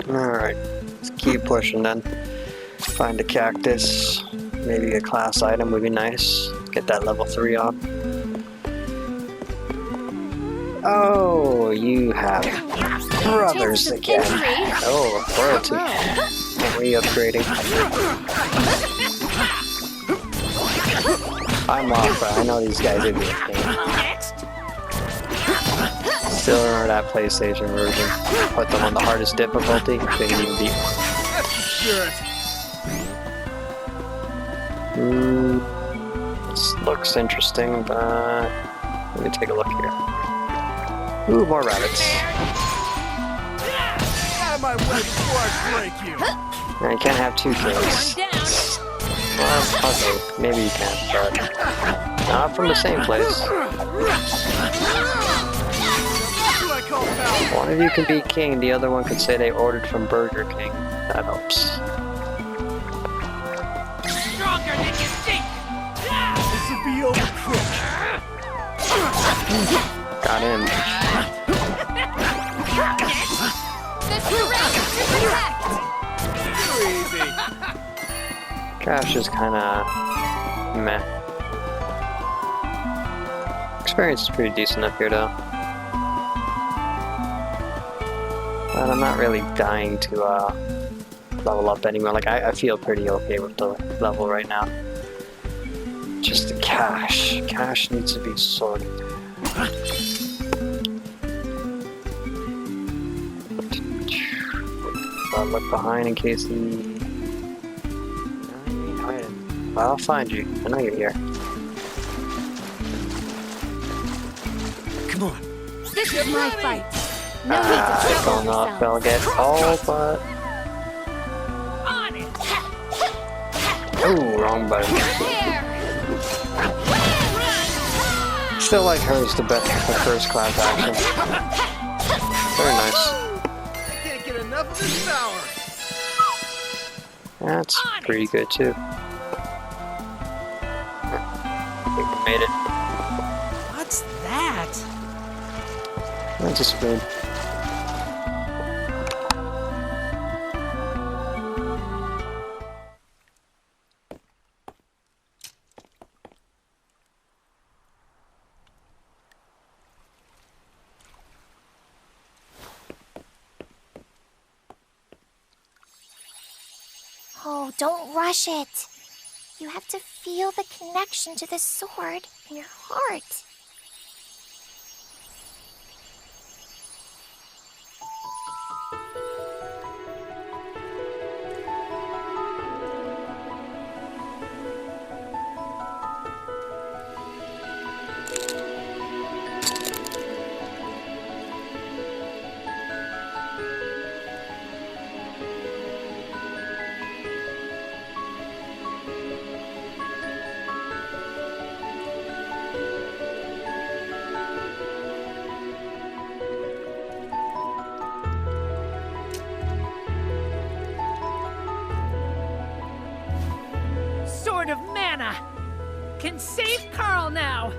Alright, let's keep pushing then. Find a cactus. Maybe a class item would be nice. Get that level 3 up. Oh, you have brothers again. Oh, royalty. Re-upgrading. I'm off, but I know these guys are being pain. Still remember that PlayStation version. Put them on the hardest difficulty. Couldn't even beat one. This looks interesting, but let me take a look here. Ooh, more rabbits. Out of my way before I break you. Now, you can't have 2 kills. Well, okay, maybe you can, but not from the same place. One of you can be king, the other one could say they ordered from Burger King. That helps. Stronger than you think. This will be overcooked. Got him. Easy. Cash is kinda meh. Experience is pretty decent up here though. But I'm not really dying to level up anymore. Like I feel pretty okay with the level right now. Just the cash. Cash needs to be sorted. I'll look behind in case he... Well, I'll find you. I know you're here. Come on. This is my fight. No need to I don't know if they'll get all, but... Oh, wrong button. Still like hers the best, the first class action. Very nice. Can't get enough of this power. That's pretty good too. I think we made it. What's that? That's a spoon. Oh, don't rush it. You have to feel the connection to the sword in your heart. Sword of Mana can save Carl now.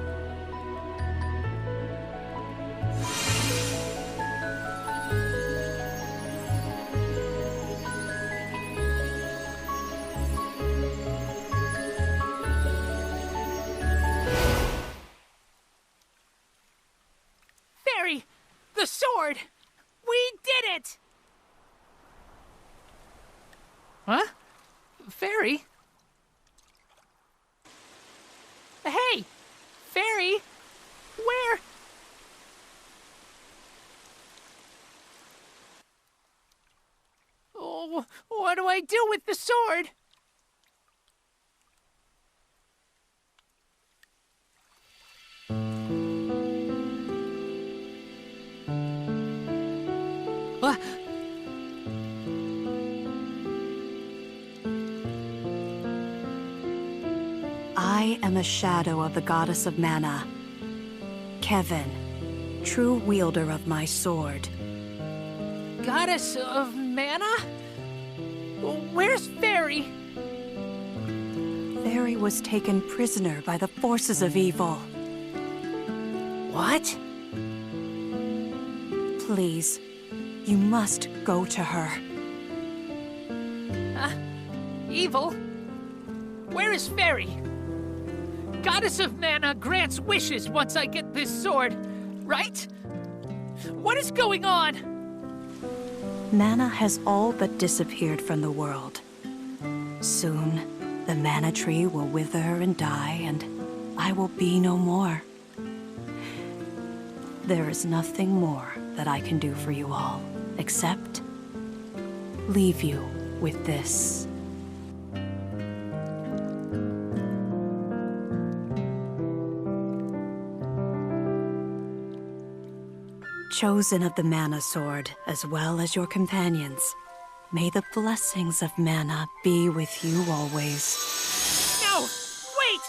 Fairy, the sword! We did it! Huh? Fairy? Hey! Fairy! Where? Oh, what do I do with the sword? What? I am a shadow of the goddess of mana. Kevin, true wielder of my sword. Goddess of Mana? Where's Fairy? Fairy was taken prisoner by the forces of evil. What? Please, you must go to her. Evil? Where is Fairy? Goddess of Mana grants wishes once I get this sword, right? What is going on? Mana has all but disappeared from the world. Soon, the mana tree will wither and die, and I will be no more. There is nothing more that I can do for you all, except leave you with this. Chosen of the Mana Sword, as well as your companions, may the blessings of Mana be with you always. No! Wait!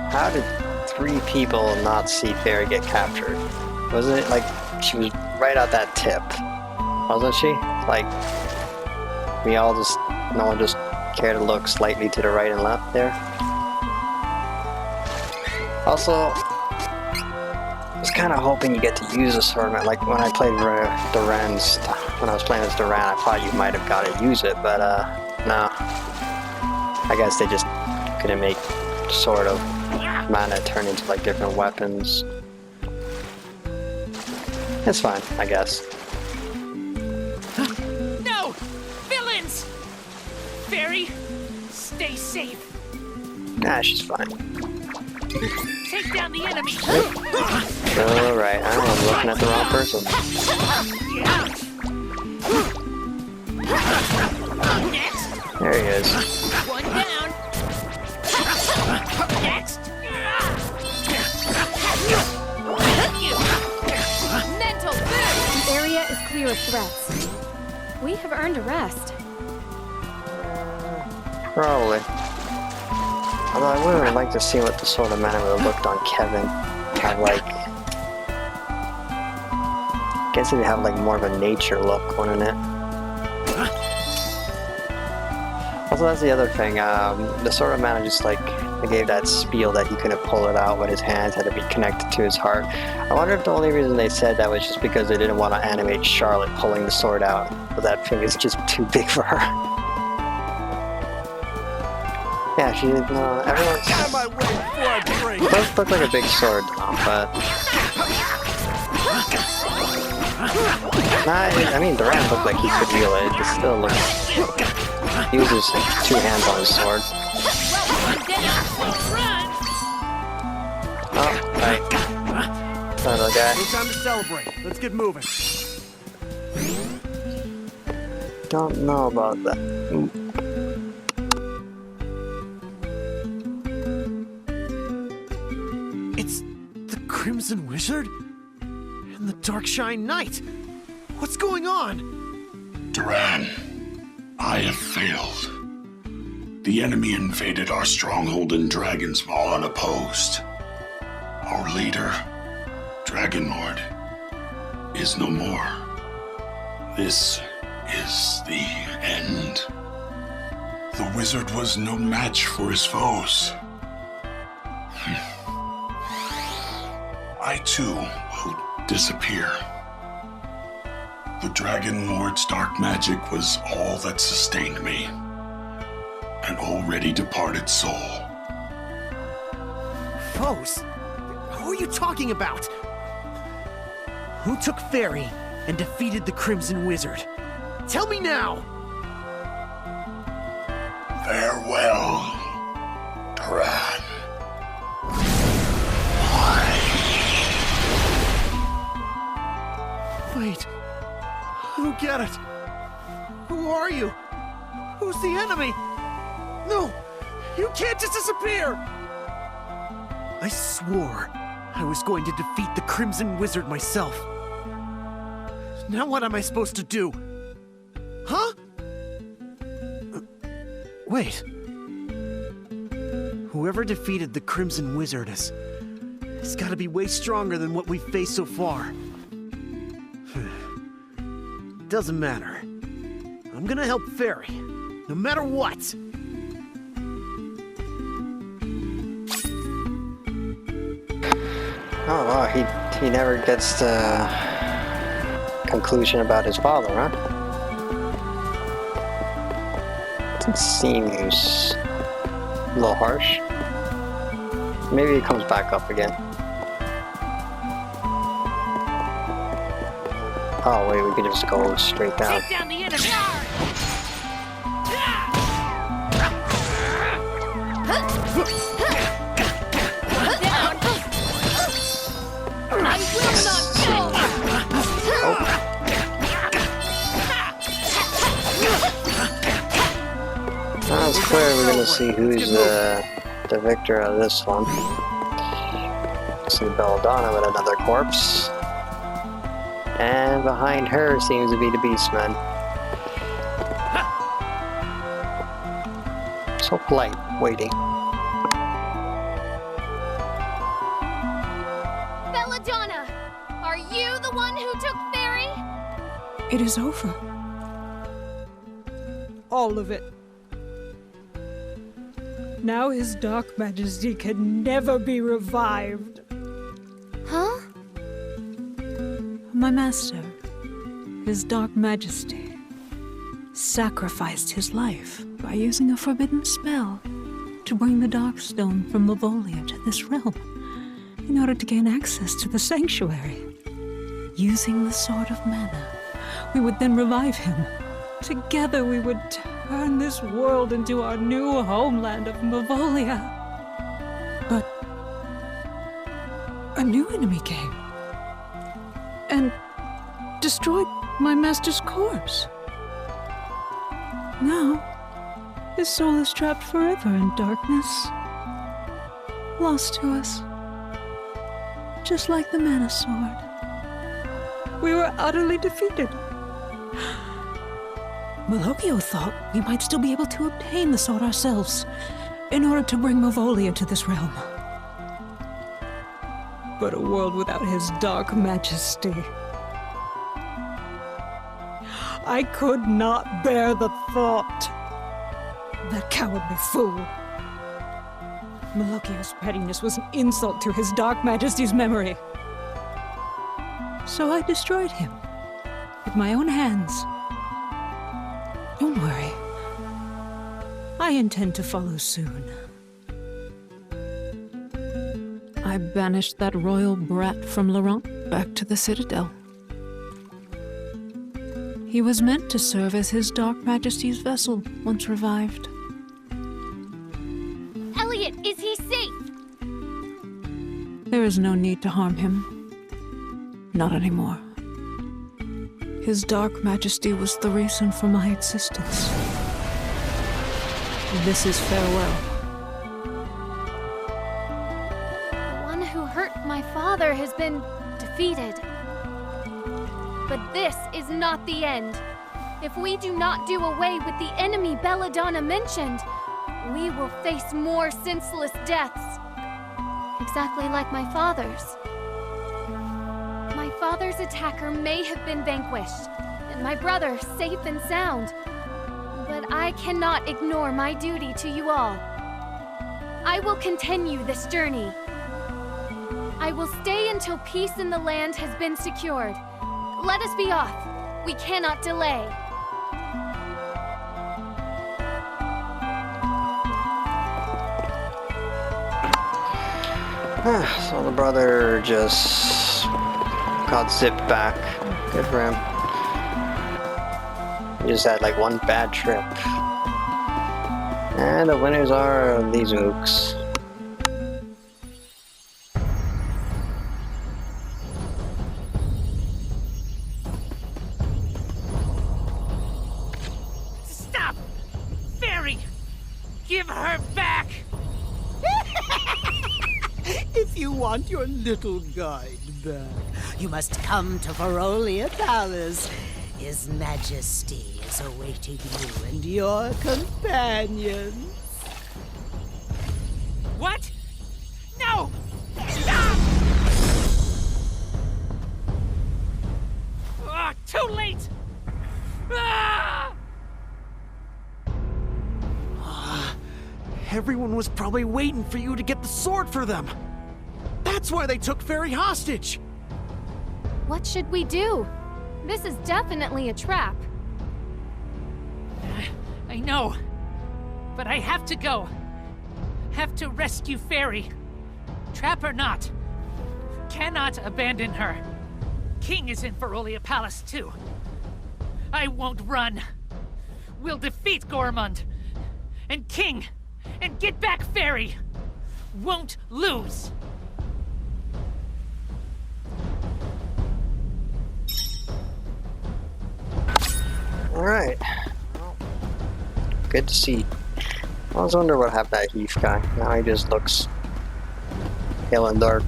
How did 3 people not see Fairy get captured? Wasn't it like she was right at that tip? Wasn't she? Like, no one just cared to look slightly to the right and left there? Also, I was kind of hoping you get to use the sword. Like when I played Duran's, when I was playing as Duran, I thought you might have got to use it, but no. I guess they just couldn't make sort of mana turn into like different weapons. It's fine, I guess. No! Villains! Fairy, stay safe. Nah, she's fine. Take down the enemy. Alright, I'm looking at the wrong person. Next. There he is. One down. Next. Mental burst! The area is clear of threats. We have earned a rest. Probably. Although I would really like to see what the sort of mana would have looked on Kevin. Have like... I guess it'd have like more of a nature look, wouldn't it? Also, that's the other thing. The sort of mana just like... They gave that spiel that he couldn't pull it out when his hands had to be connected to his heart. I wonder if the only reason they said that was just because they didn't want to animate Charlotte pulling the sword out. But that thing is just too big for her. Yeah, she did. Everyone. Get out of my way before I break! It does look like a big sword, but. Nah, I mean, Duran looked like he could wield it. It still looks. He uses 2 hands on his sword. Oh, right. Another guy. No time to celebrate. Let's get moving. Don't know about that. It's the Crimson Wizard? And the Darkshine Knight? What's going on? Duran, I have failed. The enemy invaded our stronghold in Dragonsmaw unopposed. Our leader, Dragon Lord, is no more. This is the end. The wizard was no match for his foes. I too will disappear. The Dragon Lord's dark magic was all that sustained me. An already departed soul. Foes? Who are you talking about? Who took Fairy and defeated the Crimson Wizard? Tell me now! Farewell, Duran. Wait. I don't get it. Who are you? Who Who's the enemy? No! You can't just disappear! I swore I was going to defeat the Crimson Wizard myself. Now what am I supposed to do? Huh? Wait. Whoever defeated the Crimson Wizard has gotta be way stronger than what we've faced so far. Doesn't matter. I'm gonna help Fairy, no matter what. Oh, wow, he never gets the conclusion about his father, huh? It seems a little harsh. Maybe it comes back up again. Oh wait, we could just go straight down. Take down the enemy! I will not Now it's clear we're gonna see who's the victor of this one. See Belladonna with another corpse. And behind her seems to be the Beastman. So polite, waiting. Belladonna, are you the one who took Fairy? It is over. All of it. Now his Dark Majesty can never be revived. Huh? My master, his Dark Majesty, sacrificed his life by using a forbidden spell to bring the Darkstone from Mavolia to this realm in order to gain access to the sanctuary. Using the Sword of Mana, we would then revive him. Together we would turn this world into our new homeland of Mavolia. But a new enemy came and destroyed my master's corpse. Now, his soul is trapped forever in darkness, lost to us, just like the Mana Sword. We were utterly defeated. Malokio thought we might still be able to obtain the sword ourselves in order to bring Mavolia to this realm. But a world without his Dark Majesty. I could not bear the thought. That cowardly fool. Malokio's pettiness was an insult to his Dark Majesty's memory. So I destroyed him with my own hands. Don't worry. I intend to follow soon. I banished that royal brat from Laurent back to the Citadel. He was meant to serve as his Dark Majesty's vessel once revived. Elliot, is he safe? There is no need to harm him. Not anymore. His Dark Majesty was the reason for my existence. This is farewell. The one who hurt my father has been defeated. But this is not the end. If we do not do away with the enemy Belladonna mentioned, we will face more senseless deaths. Exactly like my father's. My father's attacker may have been vanquished, and my brother safe and sound. But I cannot ignore my duty to you all. I will continue this journey. I will stay until peace in the land has been secured. Let us be off. We cannot delay. So the brother just got zipped back. Good for him. He just had like one bad trip. And the winners are these mooks. Stop! Fairy! Give her back! If you want your little guide back, you must come to Ferolia Palace. His Majesty is awaiting you and your companions. What? No! Stop! Ah, too late! Ah! Everyone was probably waiting for you to get the sword for them. That's why they took Fairy hostage. What should we do? This is definitely a trap. I know. But I have to go. Have to rescue Fairy. Trap or not. Cannot abandon her. King is in Ferolia Palace too. I won't run. We'll defeat Gormund. And King. And get back Fairy. Won't lose. Alright. Well, good to see. I was wondering what happened to that Heath guy. Now he just looks pale and dark.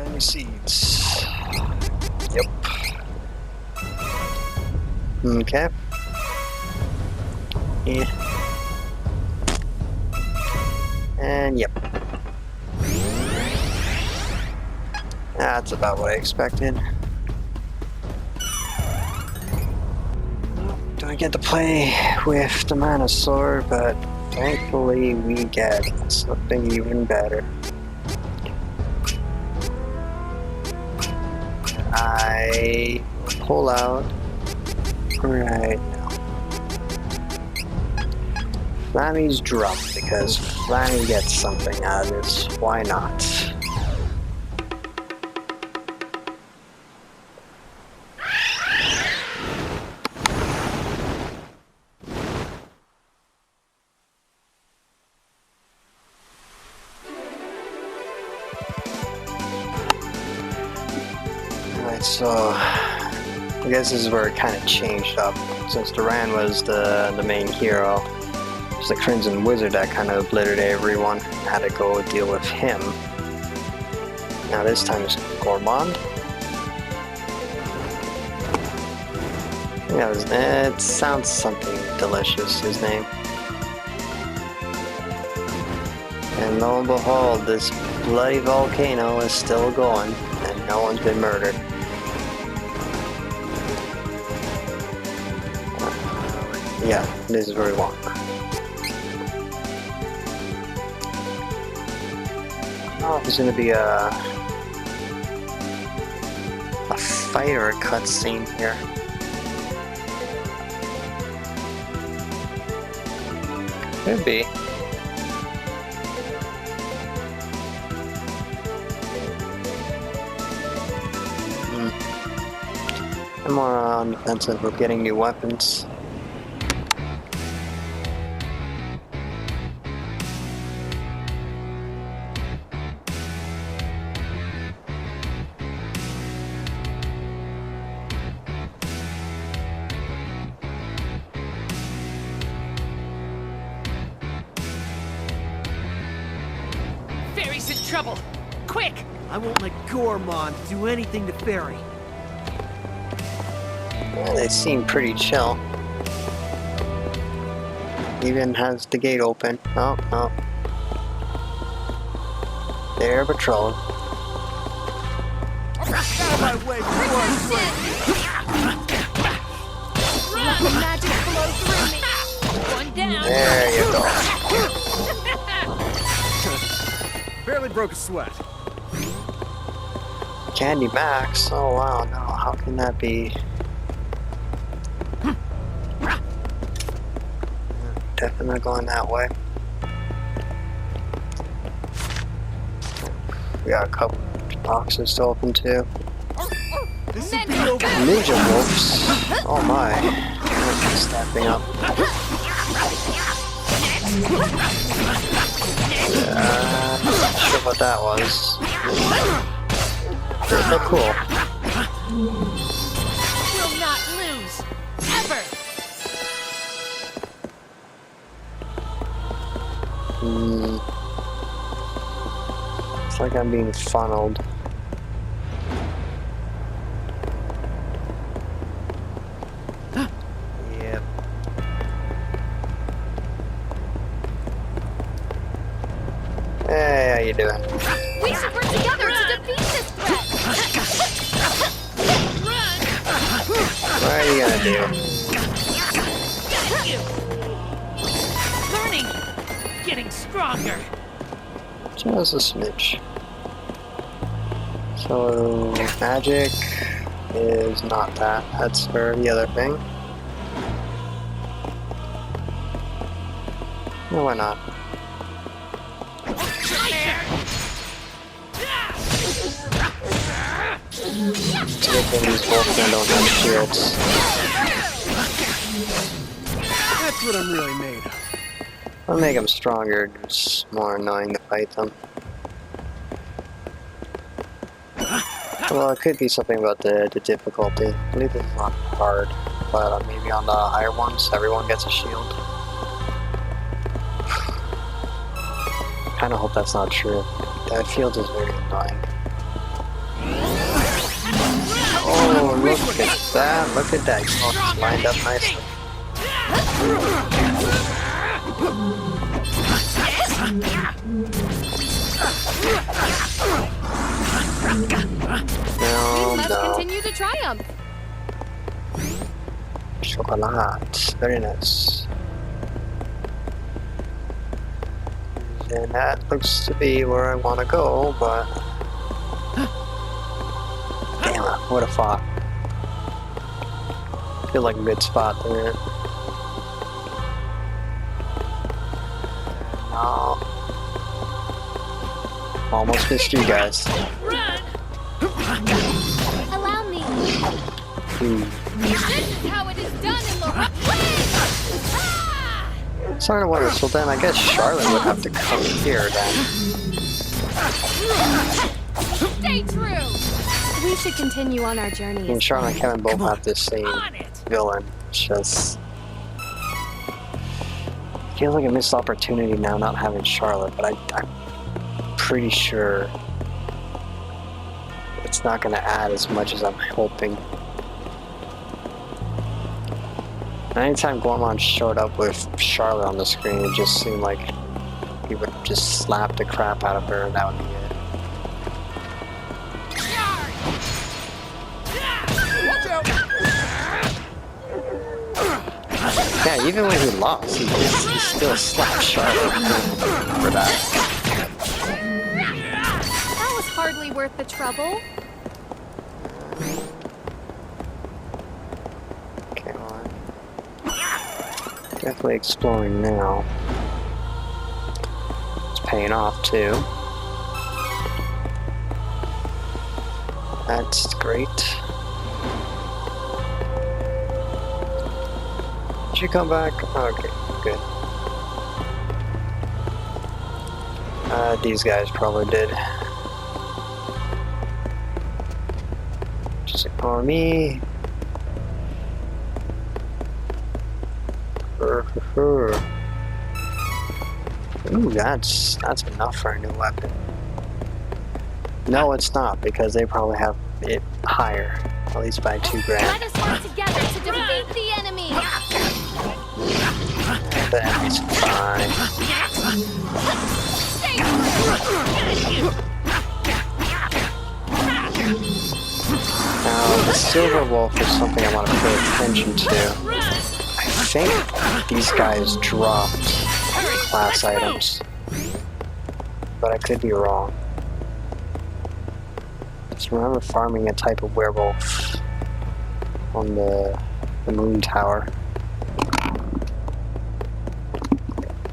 Any seeds? Yep. Okay. Yeah. And yep. That's about what I expected. Don't get to play with the Mana Sword, but thankfully we get something even better. I pull out right now. Flammy's drum, because Flammy gets something out of this. Why not? Alright, so I guess this is where it kind of changed up. Since Duran was the main hero, it's the Crimson Wizard that kind of obliterated everyone. Had to go deal with him. Now this time it's Gormund. Yeah, it sounds something delicious, his name. And lo and behold, this bloody volcano is still going, and no one's been murdered. Yeah, this is where we want. Oh, there's gonna be a fight or a cutscene here. Could be. I'm more on the defensive of getting new weapons. Fairy's in trouble. Quick! I won't let Gormund do anything to Fairy. Yeah, they seem pretty chill. Even has the gate open. Oh, oh. They're patrolling. Out of my way, Let the magic flow through me. One down. There you go. Barely broke a sweat. Candy Max? Oh wow, no, how can that be? Definitely not going that way. We got a couple boxes to open too. This is be over. Ninja wolves. Oh my. Stepping up. Not sure what that was. They look cool. Will not lose. Ever. It's like I'm being funneled. Yep. Hey, how you doing? We should work together to defeat this threat! What are you gonna do? Learning! Getting stronger! Just a smidge. So, magic is not that. That's for the other thing. No, why not? It's a good thing these Wolfmen don't have shields. That's what I'm really made of. I'll make them stronger, it's more annoying to fight them. Well, it could be something about the difficulty. I believe it's not hard, but maybe on the higher ones, everyone gets a shield. Kinda hope that's not true. That field is very annoying. Oh, look at that, look at that. Oh, it's lined up nicely. No, We must no. continue to triumph. Chocolate. Very nice. And that looks to be where I want to go, but... Damn it, would have fought. Feel like a good spot there. No. Almost missed you guys. Allow me. This is how it is done in Laura. Sort of wonder, so then I guess Charlotte would have to come here then. Stay true. We should continue on our journey. And Charlotte and Kevin both have the same On it! villain. It's just... feels like a missed opportunity now not having Charlotte, but I'm pretty sure it's not going to add as much as I'm hoping. Anytime Gormon showed up with Charlotte on the screen, it just seemed like he would just slap the crap out of her and that would be it. Yeah, even when he lost, he still slapped Charlotte for that. That was hardly worth the trouble. Okay, well, definitely exploring now. It's paying off too. That's great. Did you come back? Okay, good. These guys probably did. Just ignore me. Ooh, that's enough for a new weapon. No, it's not, because they probably have it higher, at least by 2 grand. Let us work together to defeat the enemy. The enemy's fine. Stay true. Now, the Silver Wolf is something I want to pay attention to. I think these guys dropped class items, but I could be wrong. Just remember farming a type of werewolf on the moon tower.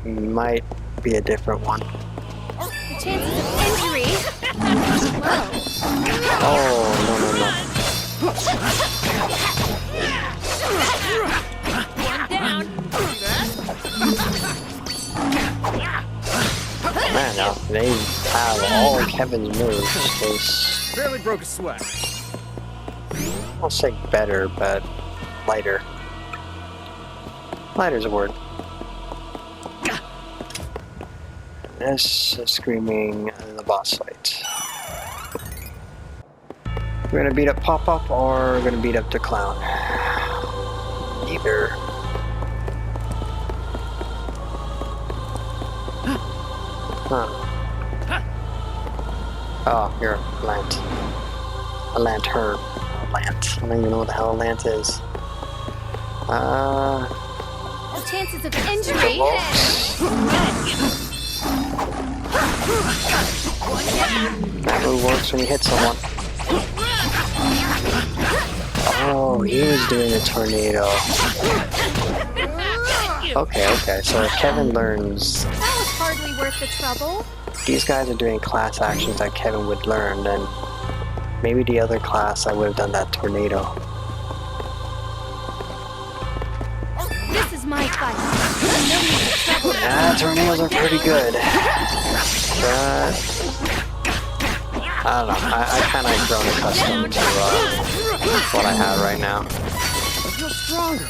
Might be a different one. The chances of injury. Whoa. Oh, no. One down! Man, now they have all Kevin's moves. There's, Barely broke a sweat. I'll say better, but lighter. Lighter's a word. This is screaming the boss fight. We're gonna beat up Pop-Up or we're gonna beat up the clown. Neither. Huh. Oh, you're a lant. A lantern. A lant. I don't even know what the hell a lant is. The chances of injury. That move works when you hit someone. Oh, he was doing a tornado. Okay, so if Kevin learns... That was hardly worth the trouble. These guys are doing class actions that Kevin would learn, then maybe the other class I would have done that tornado. This is my fight. No need for trouble. Yeah, tornadoes are pretty good. But... I don't know, I kind of grown accustomed to what I have right now. I feel stronger.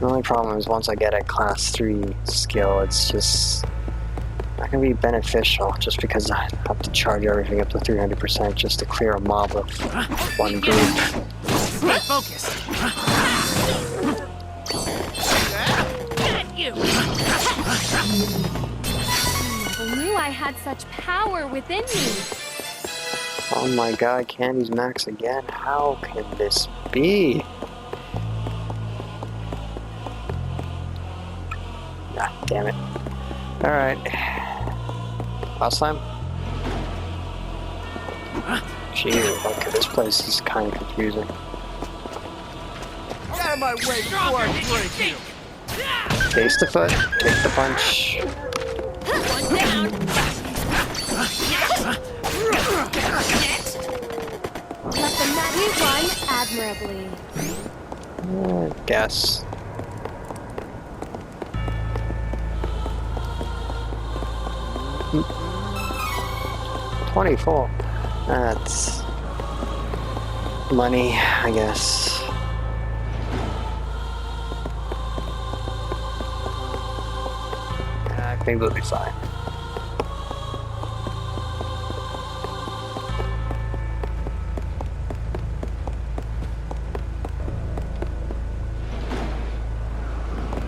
The only problem is once I get a class 3 skill, it's just not going to be beneficial just because I have to charge everything up to 300% just to clear a mob of one group. Stay focused. Got you. I knew I had such power within me. Oh my god, Candy's max again. How can this be? Ah, damn it. Alright. Last time? Jeez, okay, this place is kind of confusing. Get out of my way before I break you. Face the foot, take the punch. One down. Let the magic run admirably. Guess. Hmm. 24. That's money, I guess. I think we'll be fine.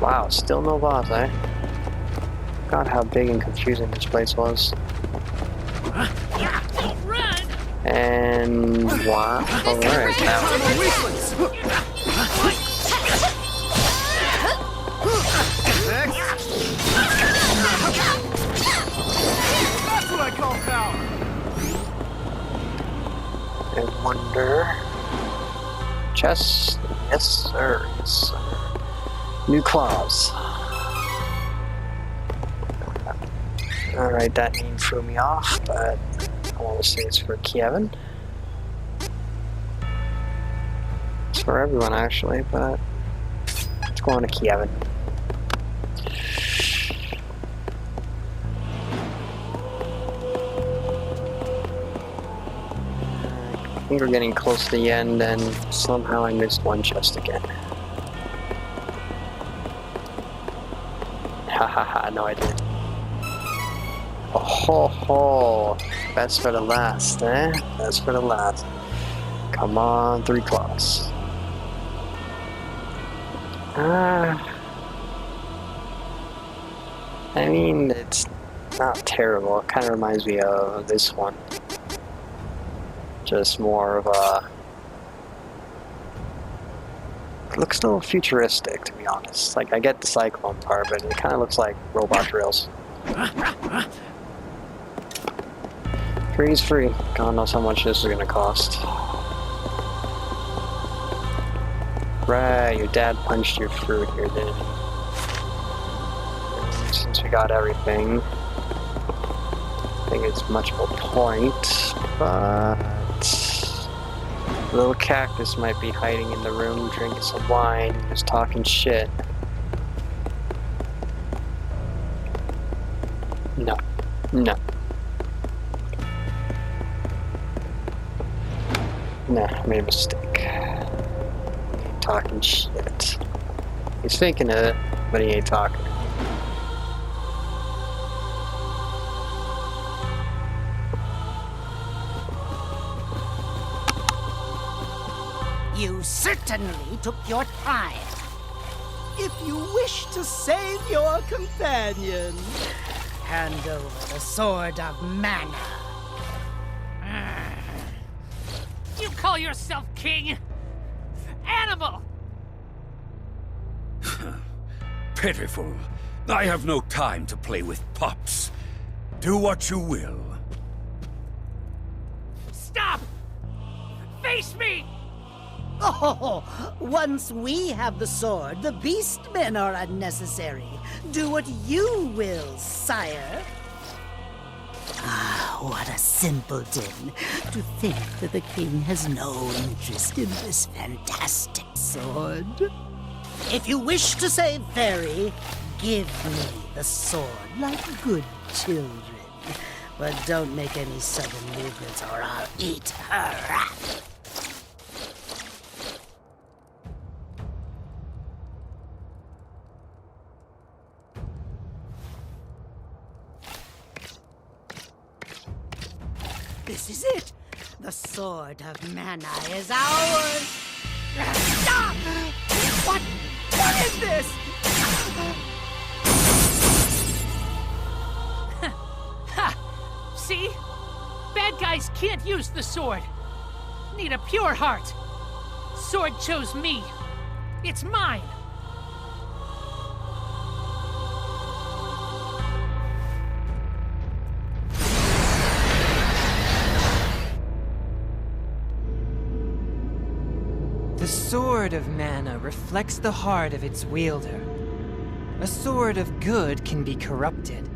Wow, still no boss, eh? God, how big and confusing this place was. Run. And wow, alright, that was Next. That's what I call power. I wonder. Chest, yes sir, yes sir. New claws. Alright, that name threw me off, but I want to say it's for Kevin. It's for everyone actually, but let's go on to Kevin. I think we're getting close to the end, and somehow I missed one chest again. Hahaha, no I didn't. Oh ho ho! Best for the last, eh? Best for the last. Come on, 3 claws. I mean, it's not terrible. It kind of reminds me of this one. Just more of a... It looks a little futuristic, to be honest. Like, I get the cyclone part, but it kind of looks like robot drills. Freeze free. God knows how much this is gonna cost. Right, your dad punched your fruit here, didn't he? And since we got everything, I think it's much more point, but... Little cactus might be hiding in the room, drinking some wine, just talking shit. No. No. Nah, I made a mistake. Talking shit. He's thinking of it. but he ain't talking. You certainly took your time. If you wish to save your companion, Hand over the Sword of Mana. You call yourself king? Animal! Pitiful. I have no time to play with pups. Do what you will. Stop! Face me! Oh, once we have the sword, the beastmen are unnecessary. Do what you will, sire. Ah, what a simpleton. To think that the king has no interest in this fantastic sword. If you wish to save Fairy, give me the sword like good children. But don't make any sudden movements or I'll eat her up. This is it! The Sword of Mana is ours! Stop! What is this? Ha! See? Bad guys can't use the sword. Need a pure heart. Sword chose me. It's mine. The Sword of Mana reflects the heart of its wielder. A sword of good can be corrupted.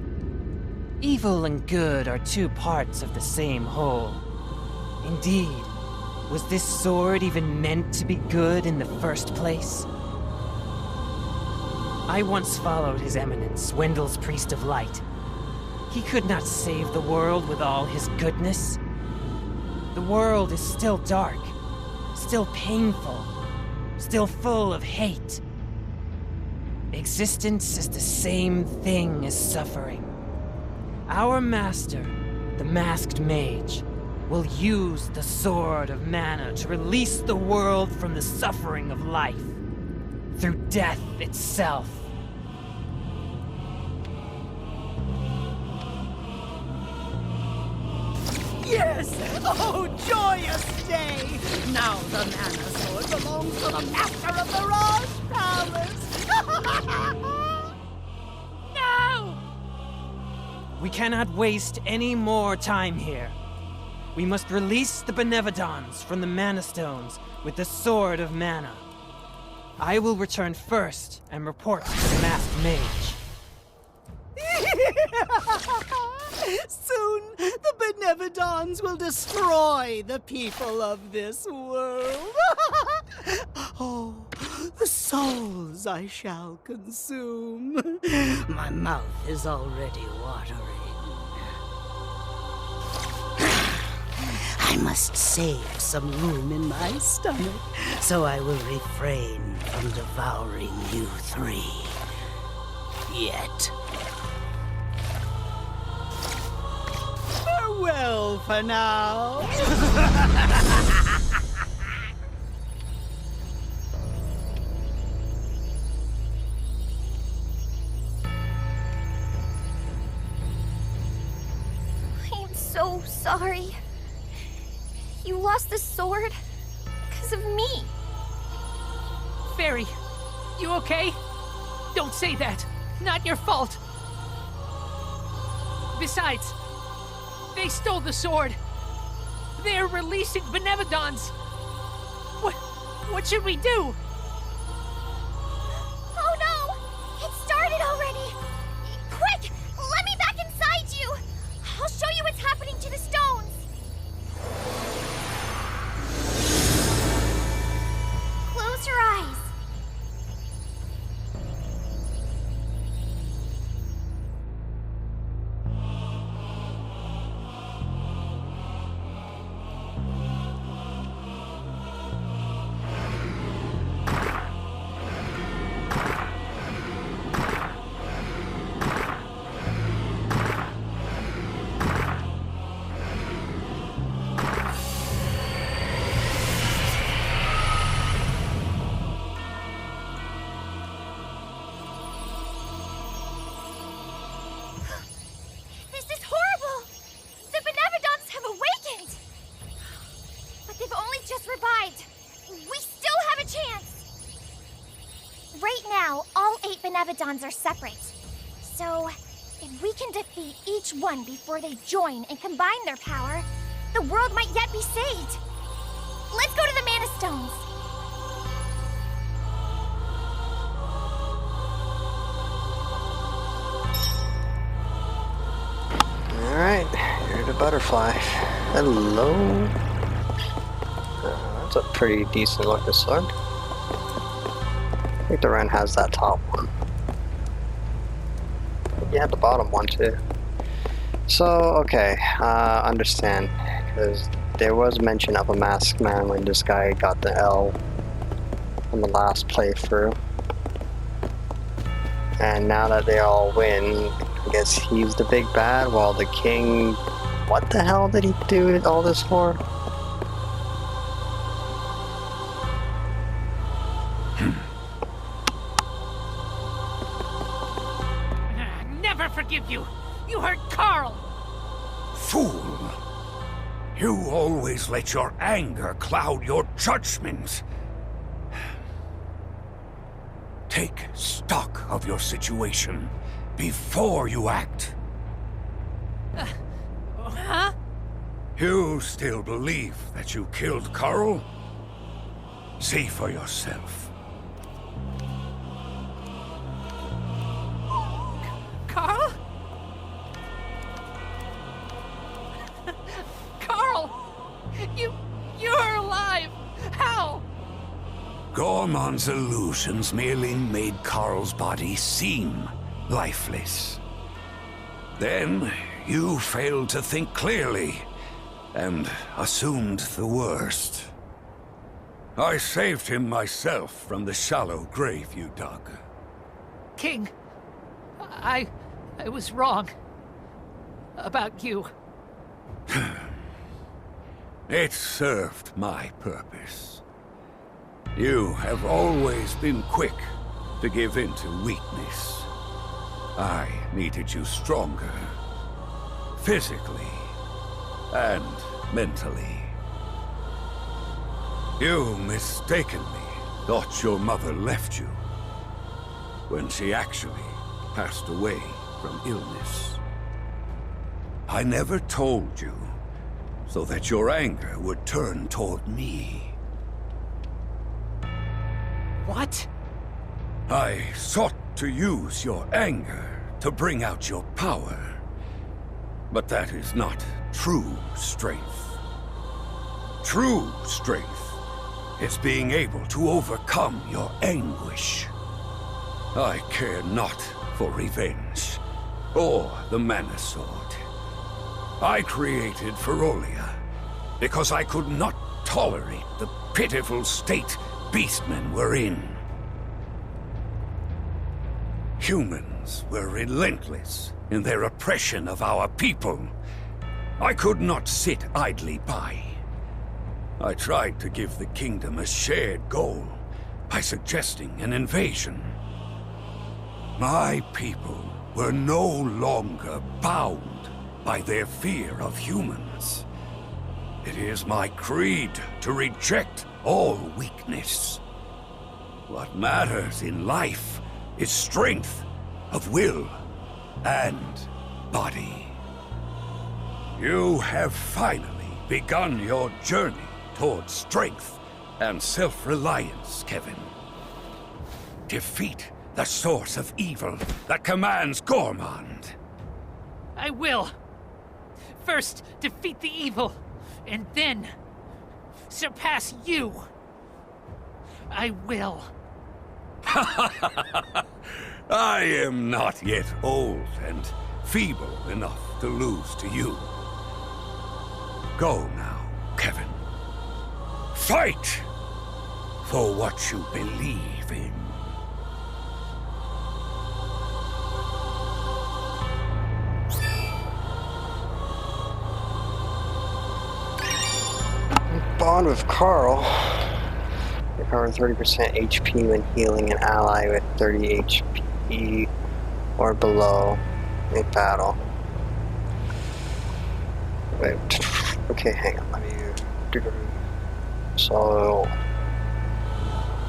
Evil and good are two parts of the same whole. Indeed, was this sword even meant to be good in the first place? I once followed His Eminence, Wendell's Priest of Light. He could not save the world with all his goodness. The world is still dark, still painful, still full of hate. Existence is the same thing as suffering. Our master, the masked mage, will use the Sword of Mana to release the world from the suffering of life, through death itself. Yes! Oh, joyous day! Now the Mana Sword belongs to the master of the Raj Palace! No! We cannot waste any more time here. We must release the Benevodons from the Mana Stones with the Sword of Mana. I will return first and report to the masked mage. Soon, the Benevodons will destroy the people of this world. Oh, the souls I shall consume. My mouth is already watering. I must save some room in my stomach, so I will refrain from devouring you three. Yet. Farewell for now. I'm so sorry. You lost the sword because of me. Fairy, you okay? Don't say that. Not your fault. Besides, they stole the sword. They're releasing Benevodons. What should we do? Oh no! It started already! Quick! Let me back inside you! I'll show you what's happening to the stones! Close your eyes. now, all 8 Benevodons are separate. So, if we can defeat each one before they join and combine their power, the world might yet be saved. Let's go to the Mana Stones. Alright, here's the butterfly. Hello. That's a pretty decent looking sword. I think the Ren has that top one. Yeah, the bottom one too. So, okay, understand. Because there was mention of a masked man when this guy got the L on the last playthrough. And now that they all win, I guess he's the big bad while the king... What the hell did he do all this for? Never forgive you! You hurt Carl! Fool! You always let your anger cloud your judgment. Take stock of your situation before you act. Huh? You still believe that you killed Carl? See for yourself. Carl? Carl! You're alive! How? Gormon's illusions merely made Carl's body seem lifeless. Then you failed to think clearly and assumed the worst. I saved him myself from the shallow grave you dug. King, I was wrong about you. It served my purpose. You have always been quick to give in to weakness. I needed you stronger, physically and mentally. You mistakenly thought your mother left you, when she actually passed away from illness. I never told you, so that your anger would turn toward me. What? I sought to use your anger to bring out your power. But that is not true strength. True strength is being able to overcome your anguish. I care not for revenge, or the Mana Sword. I created Ferolia because I could not tolerate the pitiful state beastmen were in. Humans were relentless in their oppression of our people. I could not sit idly by. I tried to give the kingdom a shared goal by suggesting an invasion. My people were no longer bound by their fear of humans. It is my creed to reject all weakness. What matters in life is strength of will and body. You have finally begun your journey towards strength and self-reliance, Kevin. Defeat the source of evil that commands Gormond. I will. First, defeat the evil, and then surpass you. I will. I am not yet old and feeble enough to lose to you. Go now, Kevin. Fight for what you believe in. Bond with Carl. Recover 30% HP when healing an ally with 30 HP or below in battle. Wait. Okay, hang on. Let me. So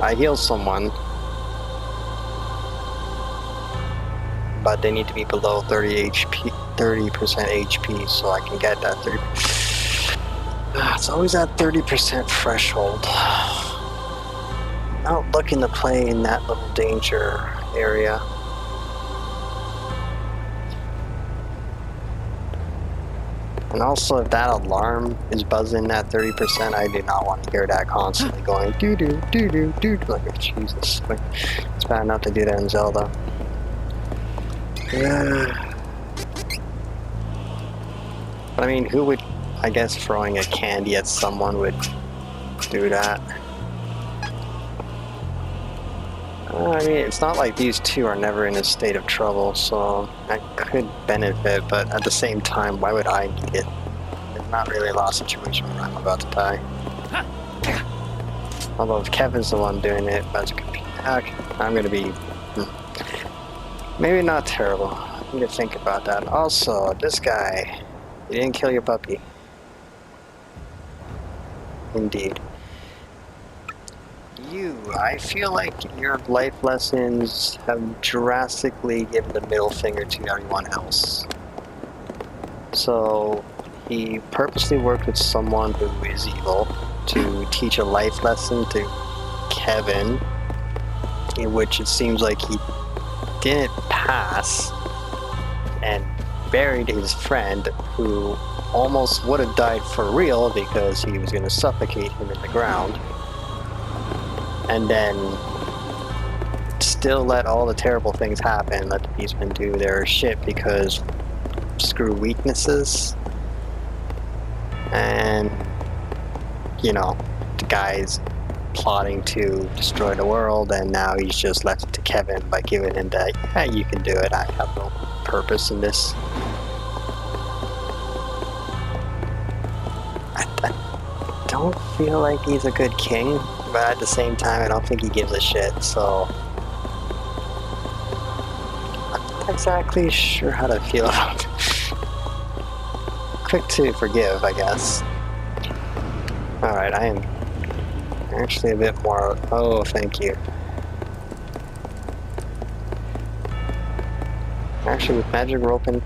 I heal someone. but they need to be below 30% HP, so I can get that 30. It's always that 30% threshold. Not looking to play in that little danger area. And also, if that alarm is buzzing at 30%, I do not want to hear that constantly going doo doo doo doo doo. Like, Jesus, like, it's bad enough to do that in Zelda. Yeah. But I mean, who would? I guess throwing a candy at someone would do that. I mean, it's not like these two are never in a state of trouble, so I could benefit, but at the same time, why would I need it? It's not really a lost situation where I'm about to die. Although if Kevin's the one doing it, that's okay, I'm gonna be... maybe not terrible. I need to think about that. Also, this guy, he didn't kill your puppy. Indeed. I feel like your life lessons have drastically given the middle finger to everyone else. So, he purposely worked with someone who is evil to teach a life lesson to Kevin, in which it seems like he didn't pass, and buried his friend who almost would have died for real because he was going to suffocate him in the ground. And then still let all the terrible things happen, let the beastmen do their shit because screw weaknesses. And, you know, the guy's plotting to destroy the world, and now he's just left it to Kevin by giving him that, yeah, you can do it, I have no purpose in this. I don't feel like he's a good king. But at the same time, I don't think he gives a shit, so... I'm not exactly sure how to feel about it. Quick to forgive, I guess. Alright, I am actually a bit more... Oh, thank you. Actually, with magic roping...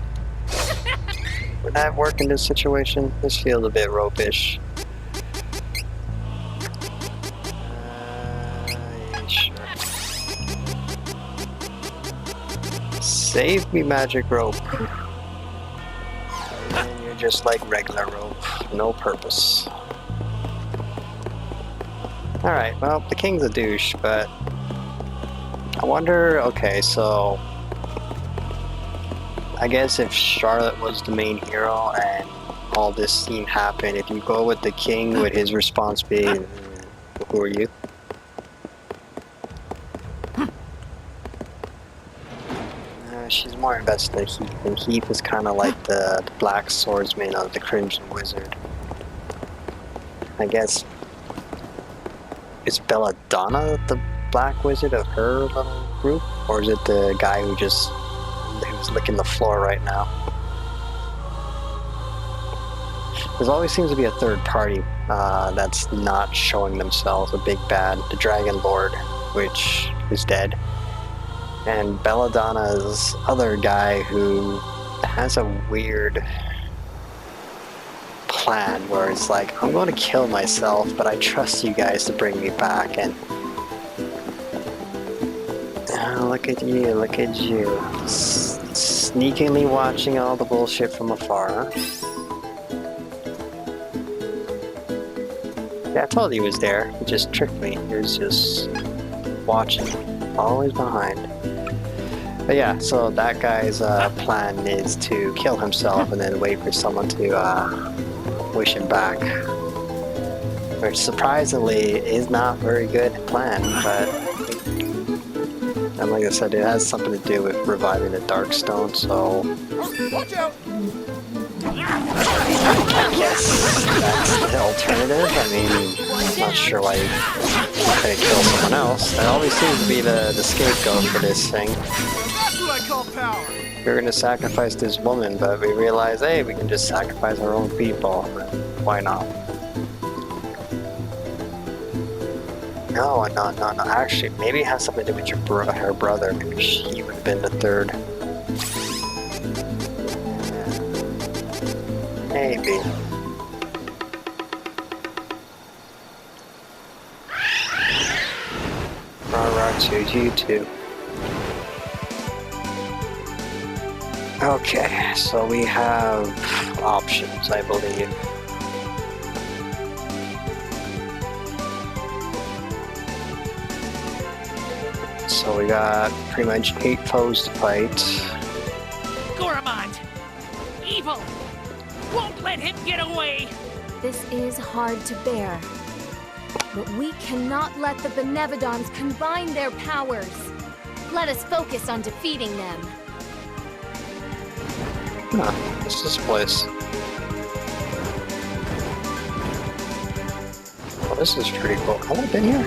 would that work in this situation? This feels a bit rope-ish. Save me, magic rope. And you're just like regular rope, no purpose. Alright, well, the king's a douche, but... I wonder, okay, so... I guess if Charlotte was the main hero and all this scene happened, if you go with the king, would his response be, who are you? She's more invested in Heath, and Heath is kind of like the black swordsman of the Crimson Wizard. I guess... Is Belladonna the black wizard of her little group? Or is it the guy who's licking the floor right now? There always seems to be a third party that's not showing themselves, a big bad, the Dragon Lord, which is dead. And Belladonna's other guy who has a weird plan where it's like, I'm going to kill myself, but I trust you guys to bring me back. And oh, look at you, sneakily watching all the bullshit from afar. Yeah, I told you he was there. He just tricked me. He was just watching, always behind. But yeah, so that guy's plan is to kill himself and then wait for someone to wish him back. Which surprisingly is not a very good plan, but... And like I said, it has something to do with reviving the Darkstone, so... Watch out! I guess that's the alternative. I mean, I'm not sure why you couldn't kill someone else. That always seems to be the scapegoat for this thing. That's what I call power! We were gonna sacrifice this woman, but we realized, hey, we can just sacrifice our own people. Why not? No. Actually, maybe it has something to do with her brother. Maybe he would have been the third. Maybe. Rah-rah to you too. Okay, so we have options, I believe. So we got pretty much 8 foes to fight. Goramond! Evil! Won't let him get away! This is hard to bear. But we cannot let the Benevodons combine their powers. Let us focus on defeating them. Huh, what's this place? Oh, this is pretty cool. Have I been here?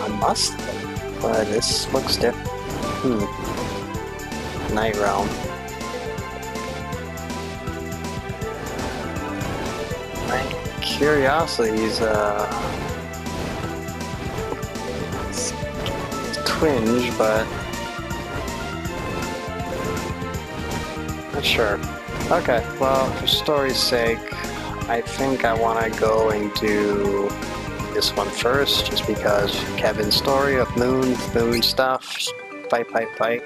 I must have, but this looks different. Night Realm. My curiosity is twinge, but not sure. Okay, well, for story's sake, I think I want to go and do this one first, just because Kevin's story of moon stuff, fight.